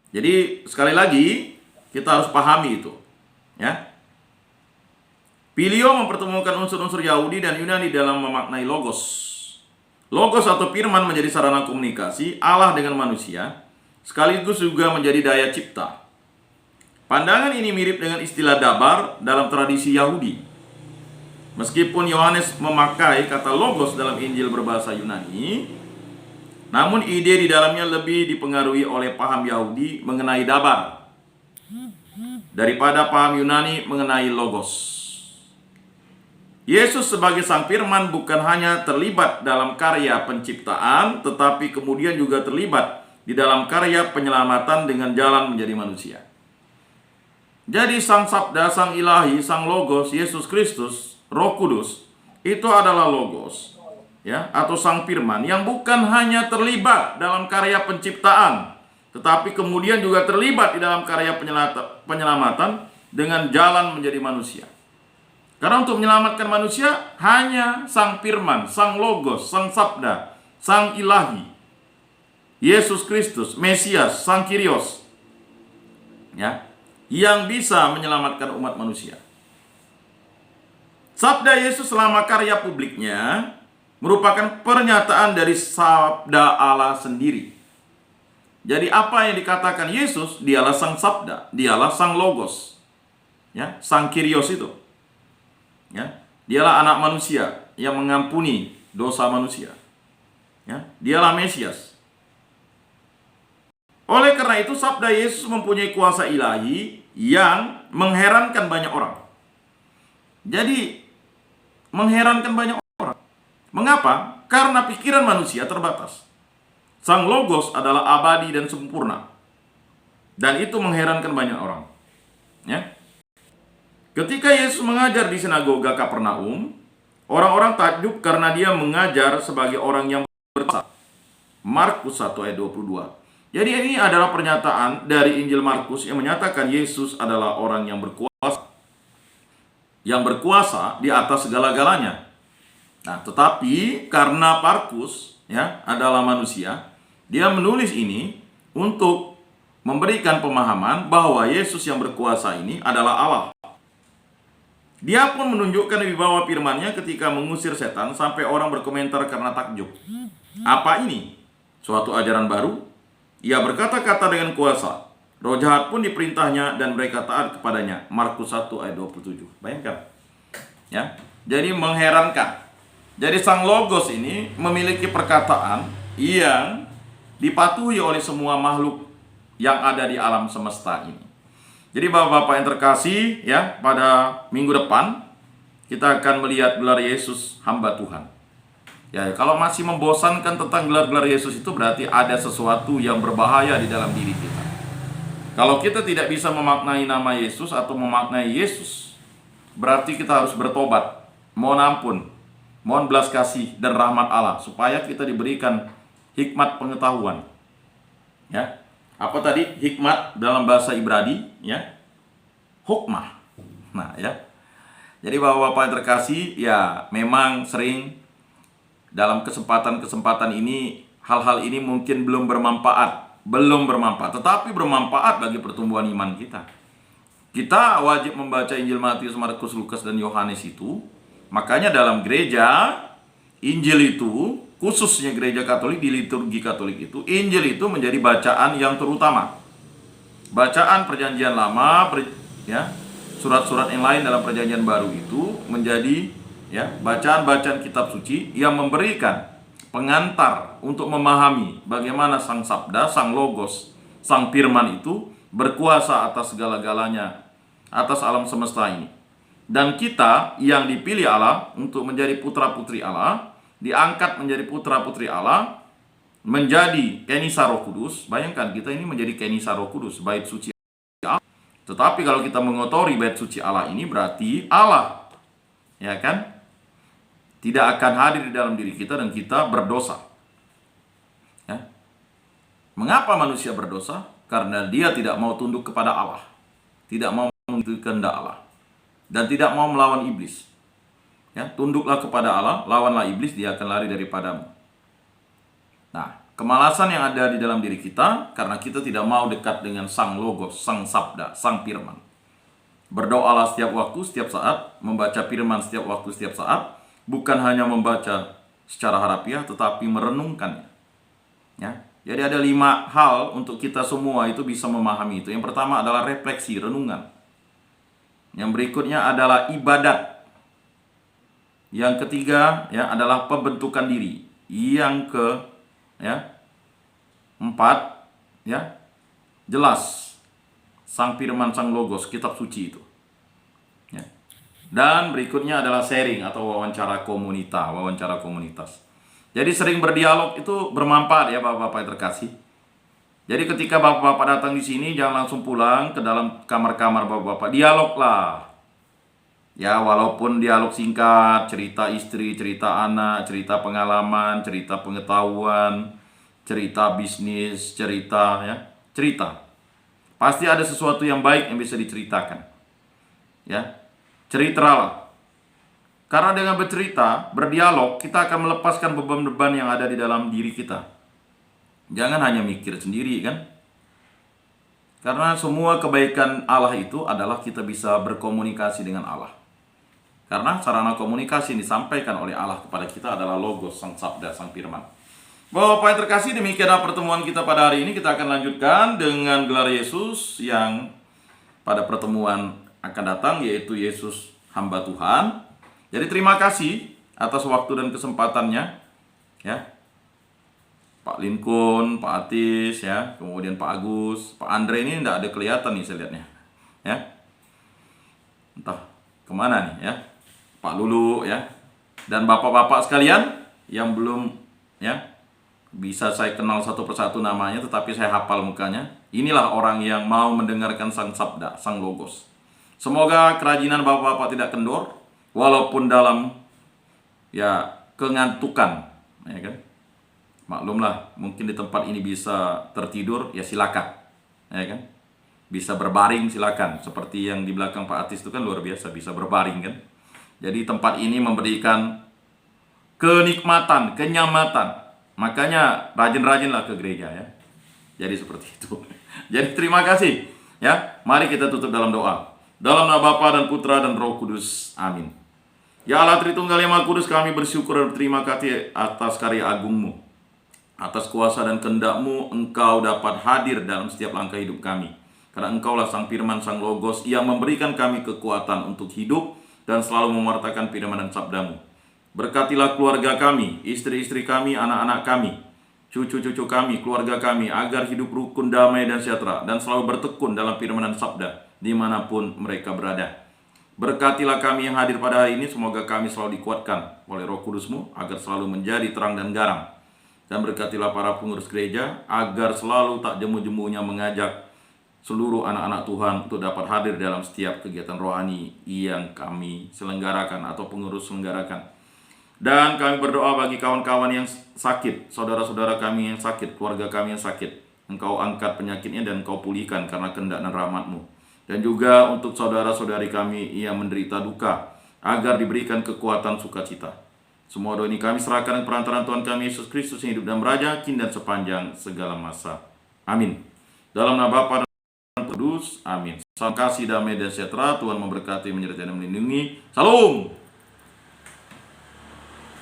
Jadi sekali lagi kita harus pahami itu, ya. Filio mempertemukan unsur-unsur Yahudi dan Yunani dalam memaknai logos. Logos atau firman menjadi sarana komunikasi Allah dengan manusia, sekaligus juga menjadi daya cipta. Pandangan ini mirip dengan istilah dabar dalam tradisi Yahudi. Meskipun Yohanes memakai kata logos dalam Injil berbahasa Yunani, namun ide di dalamnya lebih dipengaruhi oleh paham Yahudi mengenai dabar daripada paham Yunani mengenai logos. Yesus sebagai Sang Firman bukan hanya terlibat dalam karya penciptaan, tetapi kemudian juga terlibat di dalam karya penyelamatan dengan jalan menjadi manusia. Jadi Sang Sabda, Sang Ilahi, Sang Logos, Yesus Kristus, Roh Kudus, itu adalah logos, ya, atau Sang Firman yang bukan hanya terlibat dalam karya penciptaan, tetapi kemudian juga terlibat di dalam karya penyelamatan dengan jalan menjadi manusia. Karena untuk menyelamatkan manusia hanya Sang Firman, Sang Logos, Sang Sabda, Sang Ilahi, Yesus Kristus, Mesias, Sang Kyrios, ya, yang bisa menyelamatkan umat manusia. Sabda Yesus selama karya publiknya merupakan pernyataan dari Sabda Allah sendiri. Jadi apa yang dikatakan Yesus, dialah Sang Sabda, dialah Sang Logos, ya, Sang Kyrios itu. Ya, dialah anak manusia yang mengampuni dosa manusia. Ya, dialah Mesias. Oleh karena itu sabda Yesus mempunyai kuasa ilahi yang mengherankan banyak orang. Jadi mengherankan banyak orang. Mengapa? Karena pikiran manusia terbatas. Sang Logos adalah abadi dan sempurna. Dan itu mengherankan banyak orang. Ya. Ketika Yesus mengajar di sinagoga Kapernaum, orang-orang takjub karena dia mengajar sebagai orang yang berkuasa. Markus 1 ayat 22. Jadi ini adalah pernyataan dari Injil Markus yang menyatakan Yesus adalah orang yang berkuasa. Yang berkuasa di atas segala-galanya. Nah, tetapi karena Markus, ya, adalah manusia, dia menulis ini untuk memberikan pemahaman bahwa Yesus yang berkuasa ini adalah Allah. Dia pun menunjukkan wibawa firman-Nya ketika mengusir setan sampai orang berkomentar karena takjub. Apa ini? Suatu ajaran baru? Ia berkata-kata dengan kuasa. Roh jahat pun diperintahnya dan mereka taat kepadanya. Markus 1 ayat 27. Bayangkan. Ya. Jadi mengherankan. Jadi Sang Logos ini memiliki perkataan yang dipatuhi oleh semua makhluk yang ada di alam semesta ini. Jadi Bapak-Bapak yang terkasih, ya, pada minggu depan kita akan melihat gelar Yesus hamba Tuhan. Ya, kalau masih membosankan tentang gelar-gelar Yesus itu berarti ada sesuatu yang berbahaya di dalam diri kita. Kalau kita tidak bisa memaknai nama Yesus atau memaknai Yesus, berarti kita harus bertobat, mohon ampun, mohon belas kasih dan rahmat Allah supaya kita diberikan hikmat pengetahuan. Ya. Apa tadi hikmat dalam bahasa Ibrani, ya? Hukmah. Nah, ya. Jadi Bapak-bapak yang terkasih, ya, memang sering dalam kesempatan-kesempatan ini hal-hal ini mungkin belum bermanfaat, tetapi bermanfaat bagi pertumbuhan iman kita. Kita wajib membaca Injil Matius, Markus, Lukas dan Yohanes itu. Makanya dalam gereja Injil itu, khususnya gereja Katolik, di liturgi Katolik itu, Injil itu menjadi bacaan yang terutama. Bacaan perjanjian lama, ya, surat-surat yang lain dalam perjanjian baru itu menjadi, ya, bacaan-bacaan kitab suci yang memberikan pengantar untuk memahami bagaimana Sang Sabda, Sang Logos, Sang Firman itu berkuasa atas segala-galanya, atas alam semesta ini. Dan kita yang dipilih Allah untuk menjadi putra-putri Allah, diangkat menjadi putra-putri Allah, menjadi kenisa Roh Kudus. Bayangkan kita ini menjadi kenisa Roh Kudus, bait suci Allah. Tetapi kalau kita mengotori bait suci Allah ini berarti Allah, ya kan, tidak akan hadir di dalam diri kita dan kita berdosa. Ya. Mengapa manusia berdosa? Karena dia tidak mau tunduk kepada Allah, tidak mau mengikuti kehendak Allah, dan tidak mau melawan iblis. Ya, tunduklah kepada Allah, lawanlah iblis, dia akan lari daripadamu. Nah, kemalasan yang ada di dalam diri kita karena kita tidak mau dekat dengan Sang Logos, Sang Sabda, Sang Firman. Berdoalah setiap waktu, setiap saat, membaca firman setiap waktu, setiap saat, bukan hanya membaca secara harafiah, tetapi merenungkannya. Ya. Jadi ada 5 hal untuk kita semua itu bisa memahami itu. Yang pertama adalah refleksi, renungan. Yang berikutnya adalah ibadat. Yang ketiga ya adalah pembentukan diri. Yang keempat ya jelas Sang Firman, Sang Logos, kitab suci itu. Ya. Dan berikutnya adalah sharing atau wawancara komunitas. Jadi sering berdialog itu bermanfaat ya Bapak-bapak yang terkasih. Jadi ketika Bapak-bapak datang di sini jangan langsung pulang ke dalam kamar-kamar Bapak-bapak, dialoglah. Ya, walaupun dialog singkat, cerita istri, cerita anak, cerita pengalaman, cerita pengetahuan, cerita bisnis, cerita. Pasti ada sesuatu yang baik yang bisa diceritakan. Ya, ceritalah. Karena dengan bercerita, berdialog, kita akan melepaskan beban-beban yang ada di dalam diri kita. Jangan hanya mikir sendiri kan. Karena semua kebaikan Allah itu adalah kita bisa berkomunikasi dengan Allah. Karena sarana komunikasi yang disampaikan oleh Allah kepada kita adalah Logos, Sang Sabda, Sang Firman. Bapak yang terkasih, demikianlah pertemuan kita pada hari ini. Kita akan lanjutkan dengan gelar Yesus yang pada pertemuan akan datang, yaitu Yesus hamba Tuhan. Jadi terima kasih atas waktu dan kesempatannya ya. Pak Lincoln, Pak Atis ya, kemudian Pak Agus, Pak Andre ini tidak ada kelihatan nih saya lihatnya. Ya. Entah kemana nih ya. Pak Lulu ya. Dan bapak-bapak sekalian yang belum ya bisa saya kenal satu persatu namanya tetapi saya hafal mukanya. Inilah orang yang mau mendengarkan Sang Sabda, Sang Logos. Semoga kerajinan bapak-bapak tidak kendor. Walaupun dalam ya kengantukan, ya kan? Maklumlah, mungkin di tempat ini bisa tertidur, ya silakan, ya kan? Bisa berbaring silakan. Seperti yang di belakang Pak Atis itu kan luar biasa, bisa berbaring kan? Jadi tempat ini memberikan kenikmatan, kenyamanan. Makanya rajin-rajinlah ke gereja ya. Jadi seperti itu. Jadi terima kasih ya. Mari kita tutup dalam doa. Dalam nama Bapa dan Putra dan Roh Kudus. Amin. Ya Allah Tritunggal yang Maha Kudus, kami bersyukur dan berterima kasih atas karya agung-Mu. Atas kuasa dan kehendak-Mu, Engkau dapat hadir dalam setiap langkah hidup kami. Karena Engkaulah Sang Firman, Sang Logos yang memberikan kami kekuatan untuk hidup dan selalu mewartakan firman dan sabda-Mu. Berkatilah keluarga kami, istri-istri kami, anak-anak kami, cucu-cucu kami, keluarga kami, agar hidup rukun, damai, dan sejahtera, dan selalu bertekun dalam firman dan sabda, dimanapun mereka berada. Berkatilah kami yang hadir pada hari ini, semoga kami selalu dikuatkan oleh Roh Kudus-Mu, agar selalu menjadi terang dan garam. Dan berkatilah para pengurus gereja, agar selalu tak jemu-jemunya mengajak seluruh anak-anak Tuhan untuk dapat hadir dalam setiap kegiatan rohani yang kami selenggarakan atau pengurus selenggarakan. Dan kami berdoa bagi kawan-kawan yang sakit, saudara-saudara kami yang sakit, keluarga kami yang sakit. Engkau angkat penyakitnya dan Engkau pulihkan karena kehendak dan rahmat-Mu. Dan juga untuk saudara-saudari kami yang menderita duka, agar diberikan kekuatan sukacita. Semua doa ini kami serahkan dengan perantaraan Tuhan kami Yesus Kristus yang hidup dan meraja, kini dan sepanjang segala masa. Amin. Dalam nama Bapa dan Kudus. Amin. Salam kasih, damai, dan sejahtera. Tuhan memberkati, menyertai, dan melindungi. Salam.